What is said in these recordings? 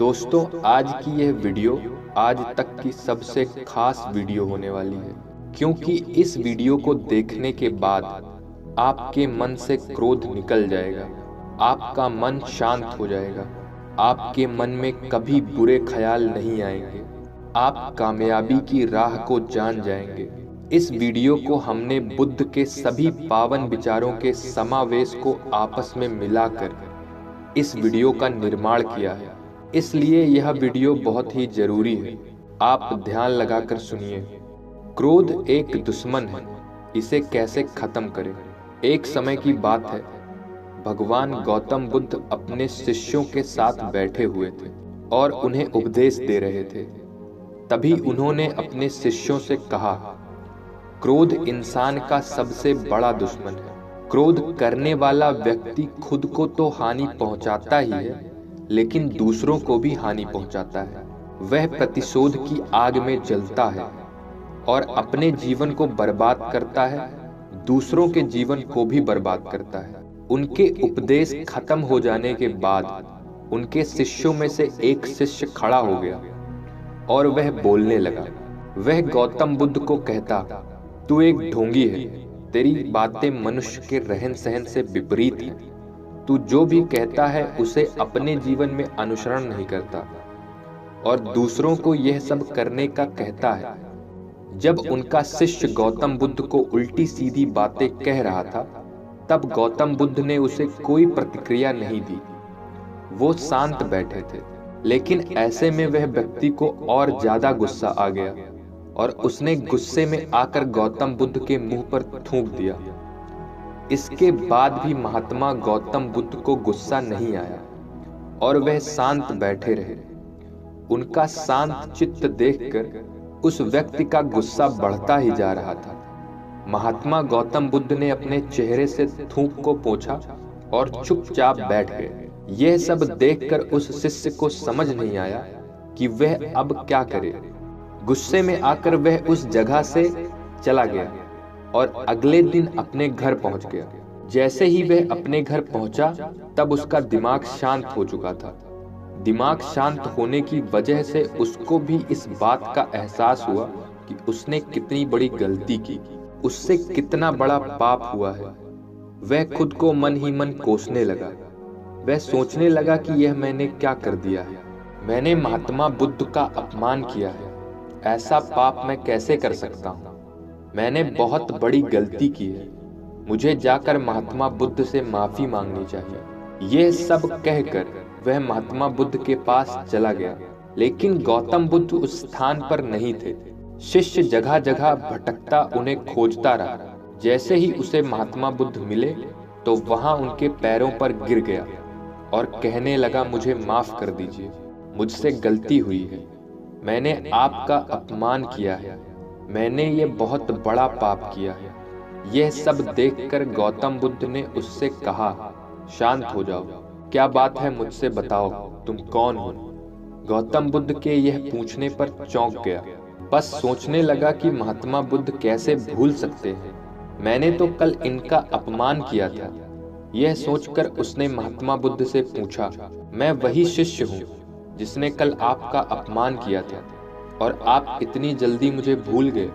दोस्तों, आज की यह वीडियो आज तक की सबसे खास वीडियो होने वाली है, क्योंकि इस वीडियो को देखने के बाद आपके मन से क्रोध निकल जाएगा, आपका मन शांत हो जाएगा, आपके मन में कभी बुरे ख्याल नहीं आएंगे, आप कामयाबी की राह को जान जाएंगे। इस वीडियो को हमने बुद्ध के सभी पावन विचारों के समावेश को आपस में मिलाकर इस वीडियो का निर्माण किया है, इसलिए यह वीडियो बहुत ही जरूरी है। आप ध्यान लगाकर सुनिए। क्रोध एक दुश्मन है, इसे कैसे खत्म करें। एक समय की बात है, भगवान गौतम बुद्ध अपने शिष्यों के साथ बैठे हुए थे और उन्हें उपदेश दे रहे थे। तभी उन्होंने अपने शिष्यों से कहा, क्रोध इंसान का सबसे बड़ा दुश्मन है। क्रोध करने वाला व्यक्ति खुद को तो हानि पहुंचाता ही है, लेकिन दूसरों को भी हानि पहुंचाता है। वह प्रतिशोध की आग में जलता है और अपने जीवन को बर्बाद करता है, दूसरों के जीवन को भी बर्बाद करता है। उनके उपदेश खत्म हो जाने के बाद उनके शिष्यों में से एक शिष्य खड़ा हो गया और वह बोलने लगा। वह गौतम बुद्ध को कहता, तू एक ढोंगी है, तेरी बातें मनुष्य के रहन सहन से विपरीत हैं। तू जो भी कहता है उसे अपने जीवन में अनुसरण नहीं करता और दूसरों को यह सब करने का कहता है। जब उनका शिष्य गौतम बुद्ध को उल्टी सीधी बातें कह रहा था, तब गौतम बुद्ध ने उसे कोई प्रतिक्रिया नहीं दी। वो शांत बैठे थे, लेकिन ऐसे में वह व्यक्ति को और ज्यादा गुस्सा आ गया और उसने गुस्से में आकर गौतम बुद्ध के मुंह पर थूक दिया। इसके बाद भी महात्मा गौतम बुद्ध को गुस्सा नहीं आया और वह शांत बैठे रहे। उनका शांत चित्त देखकर उस व्यक्ति का गुस्सा बढ़ता ही जा रहा था। महात्मा गौतम बुद्ध ने अपने चेहरे से थूक को पोंछा और चुपचाप बैठ गए। यह सब देखकर उस शिष्य को समझ नहीं आया कि वह अब क्या करे। गुस्से में आकर वह उस जगह से चला गया और अगले दिन अपने घर पहुंच गया। जैसे ही वह अपने घर पहुंचा, तब उसका दिमाग शांत हो चुका था। दिमाग शांत होने की वजह से उसको भी इस बात का एहसास हुआ कि उसने कितनी बड़ी गलती की, उससे कितना बड़ा पाप हुआ है। वह खुद को मन ही मन कोसने लगा। वह सोचने लगा कि यह मैंने क्या कर दिया है। मैंने महात्मा बुद्ध का अपमान किया है, ऐसा पाप मैं कैसे कर सकता हूँ। मैंने बहुत बड़ी गलती की है, मुझे जाकर महात्मा बुद्ध से माफी मांगनी चाहिए। यह सब कहकर वह महात्मा बुद्ध के पास चला गया, लेकिन गौतम बुद्ध उस स्थान पर नहीं थे। शिष्य जगह जगह भटकता उन्हें खोजता रहा। जैसे ही उसे महात्मा बुद्ध मिले तो वहां उनके पैरों पर गिर गया और कहने लगा, मुझे माफ कर दीजिए, मुझसे गलती हुई है, मैंने आपका अपमान किया है, मैंने ये बहुत बड़ा पाप किया है। यह सब देखकर गौतम बुद्ध ने उससे कहा, शांत हो जाओ, क्या बात है मुझसे बताओ, तुम कौन हो। गौतम बुद्ध के यह पूछने पर चौंक गया। बस सोचने लगा कि महात्मा बुद्ध कैसे भूल सकते हैं, मैंने तो कल इनका अपमान किया था। यह सोचकर उसने महात्मा बुद्ध से पूछा, मैं वही शिष्य हूँ जिसने कल आपका अपमान किया था और आप इतनी जल्दी मुझे भूल गए।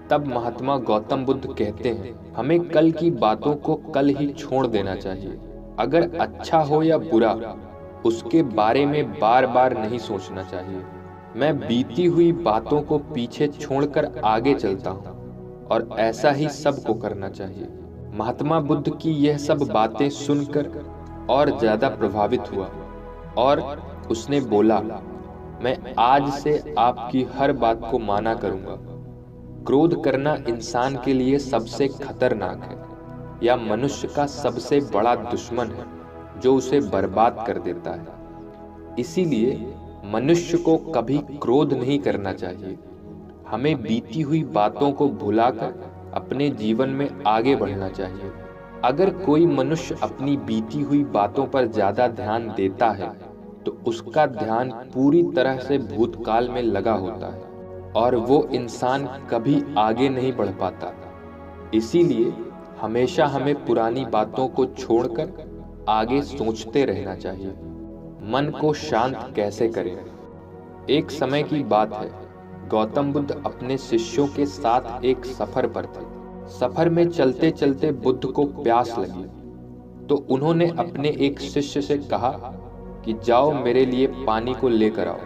तब महात्मा गौतम बुद्ध कहते हैं, हमें कल की बातों को कल ही छोड़ देना चाहिए। अगर अच्छा हो या बुरा, उसके बारे में बार बार नहीं सोचना चाहिए। मैं बीती हुई बातों को पीछे छोड़कर आगे चलता हूँ और ऐसा ही सबको करना चाहिए। महात्मा बुद्ध की यह सब बातें सुनकर और ज्यादा प्रभावित हुआ और उसने बोला, मैं आज से आपकी हर बात को माना करूंगा। क्रोध करना इंसान के लिए सबसे खतरनाक है, या मनुष्य का सबसे बड़ा दुश्मन है जो उसे बर्बाद कर देता है। इसीलिए मनुष्य को कभी क्रोध नहीं करना चाहिए। हमें बीती हुई बातों को भुलाकर अपने जीवन में आगे बढ़ना चाहिए। अगर कोई मनुष्य अपनी बीती हुई बातों पर ज्यादा ध्यान देता है तो उसका ध्यान पूरी तरह से भूतकाल में लगा होता है और वो इंसान कभी आगे नहीं बढ़ पाता। इसीलिए हमेशा हमें पुरानी बातों को छोड़कर आगे सोचते रहना चाहिए। मन को शांत कैसे करें। एक समय की बात है, गौतम बुद्ध अपने शिष्यों के साथ एक सफर पर थे। सफर में चलते चलते बुद्ध को प्यास लगी, तो उन्होंने अपने एक शिष्य से कहा कि जाओ मेरे लिए पानी को लेकर आओ।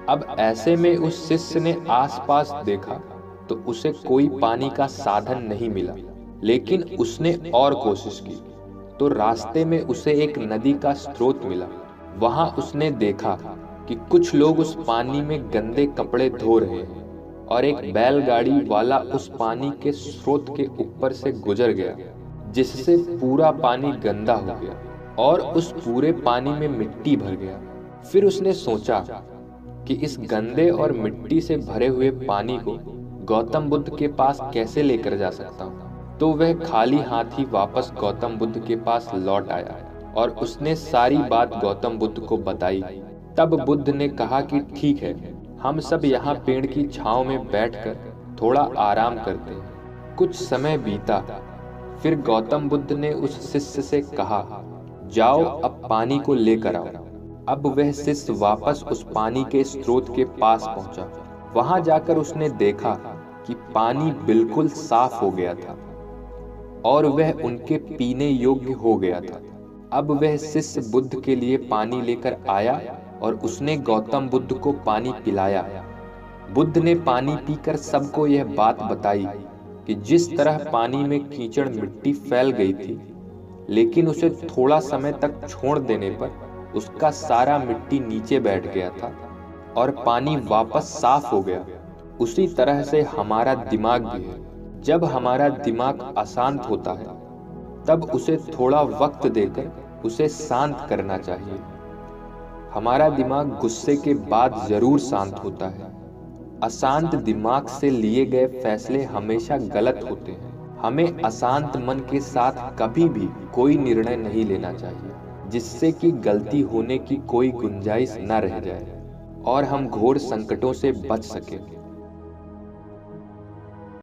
अब ऐसे में उस शिष्य ने आसपास देखा तो उसे कोई पानी का साधन नहीं मिला, लेकिन उसने और कोशिश की तो रास्ते में उसे एक नदी का स्रोत मिला। वहां उसने देखा कि कुछ लोग उस पानी में गंदे कपड़े धो रहे हैं और एक बैलगाड़ी वाला उस पानी के स्रोत के ऊपर से गुजर गया, जिससे पूरा पानी गंदा हो गया और उस पूरे पानी में मिट्टी भर गया। फिर उसने सोचा कि इस गंदे और मिट्टी से भरे हुए पानी को गौतम बुद्ध के पास कैसे लेकर जा सकता हूँ। तो वह खाली हाथ ही वापस गौतम बुद्ध के पास लौट आया और उसने सारी बात गौतम बुद्ध को बताई। तब बुद्ध ने कहा कि ठीक है, हम सब यहाँ पेड़ की छांव में बैठकर थोड़ा आराम करते हैं। कुछ समय बीता, फिर गौतम बुद्ध ने उस शिष्य से कहा, जाओ अब पानी को लेकर आओ। अब वह शिष्य वापस उस पानी के स्रोत के पास पहुंचा। वहां जाकर उसने देखा कि पानी बिल्कुल साफ हो गया था और वह उनके पीने योग्य हो गया था। अब वह शिष्य बुद्ध के लिए पानी लेकर आया और उसने गौतम बुद्ध को पानी पिलाया। बुद्ध ने पानी पीकर सबको यह बात बताई कि जिस तरह पानी में कीचड़ मिट्टी फैल गई थी, लेकिन उसे थोड़ा समय तक छोड़ देने पर उसका सारा मिट्टी नीचे बैठ गया था और पानी वापस साफ हो गया। उसी तरह से हमारा दिमाग भी है। जब हमारा दिमाग अशांत होता है, तब उसे थोड़ा वक्त देकर उसे शांत करना चाहिए। हमारा दिमाग गुस्से के बाद जरूर शांत होता है। अशांत दिमाग से लिए गए फैसले हमेशा गलत होते हैं। हमें अशांत मन के साथ कभी भी कोई निर्णय नहीं लेना चाहिए, जिससे कि गलती होने की कोई गुंजाइश न रह जाए और हम घोर संकटों से बच सकें।